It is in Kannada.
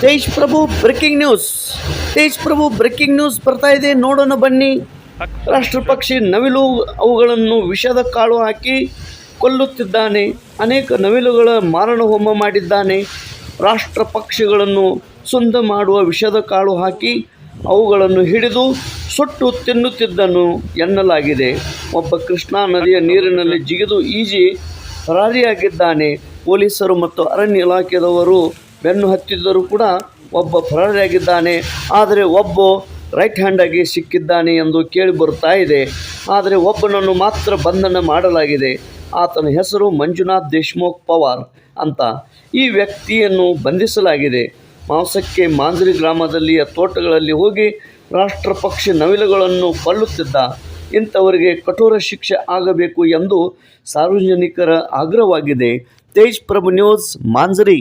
ತೇಜ್ ಪ್ರಭು ಬ್ರೇಕಿಂಗ್ ನ್ಯೂಸ್ ಬರ್ತಾ ಇದೆ, ನೋಡೋಣ ಬನ್ನಿ. ರಾಷ್ಟ್ರ ಪಕ್ಷಿ ನವಿಲು ಅವುಗಳನ್ನು ವಿಷದ ಕಾಳು ಹಾಕಿ ಕೊಲ್ಲುತ್ತಿದ್ದಾನೆ. ಅನೇಕ ನವಿಲುಗಳ ಮಾರಣ ಹೋಮ ಮಾಡಿದ್ದಾನೆ. ರಾಷ್ಟ್ರ ಪಕ್ಷಿಗಳನ್ನು ಸುಂದ ಮಾಡುವ ವಿಷದ ಕಾಳು ಹಾಕಿ ಅವುಗಳನ್ನು ಹಿಡಿದು ಸುಟ್ಟು ತಿನ್ನುತ್ತಿದ್ದನು ಎನ್ನಲಾಗಿದೆ. ಒಬ್ಬ ಕೃಷ್ಣಾ ನದಿಯ ನೀರಿನಲ್ಲಿ ಜಿಗಿದು ಈಜಿ ಪರಾರಿಯಾಗಿದ್ದಾನೆ. ಪೊಲೀಸರು ಮತ್ತು ಅರಣ್ಯ ಇಲಾಖೆಯವರು ಬೆನ್ನು ಹತ್ತಿದ್ದರೂ ಕೂಡ ಒಬ್ಬ ಪರಾರಿಯಾಗಿದ್ದಾನೆ. ಆದರೆ ಒಬ್ಬ ರೈಟ್ ಹ್ಯಾಂಡಾಗಿ ಸಿಕ್ಕಿದ್ದಾನೆ ಎಂದು ಕೇಳಿ ಬರುತ್ತಾ ಇದೆ. ಆದರೆ ಒಬ್ಬನನ್ನು ಮಾತ್ರ ಬಂಧನ ಮಾಡಲಾಗಿದೆ. ಆತನ ಹೆಸರು ಮಂಜುನಾಥ್ ದೇಶ್ಮುಖ್ ಪವಾರ್ ಅಂತ. ಈ ವ್ಯಕ್ತಿಯನ್ನು ಬಂಧಿಸಲಾಗಿದೆ. ಮಾಂಸಕ್ಕೆ ಮಾಂಜ್ರಿ ಗ್ರಾಮದಲ್ಲಿಯ ತೋಟಗಳಲ್ಲಿ ಹೋಗಿ ರಾಷ್ಟ್ರ ಪಕ್ಷಿ ನವಿಲುಗಳನ್ನು ಕೊಲ್ಲುತ್ತಿದ್ದ. ಇಂಥವರಿಗೆ ಕಠೋರ ಶಿಕ್ಷೆ ಆಗಬೇಕು ಎಂದು ಸಾರ್ವಜನಿಕರ ಆಗ್ರಹವಾಗಿದೆ. ತೇಜ್ ಪ್ರಭು ನ್ಯೂಸ್, ಮಾಂಜ್ರಿ.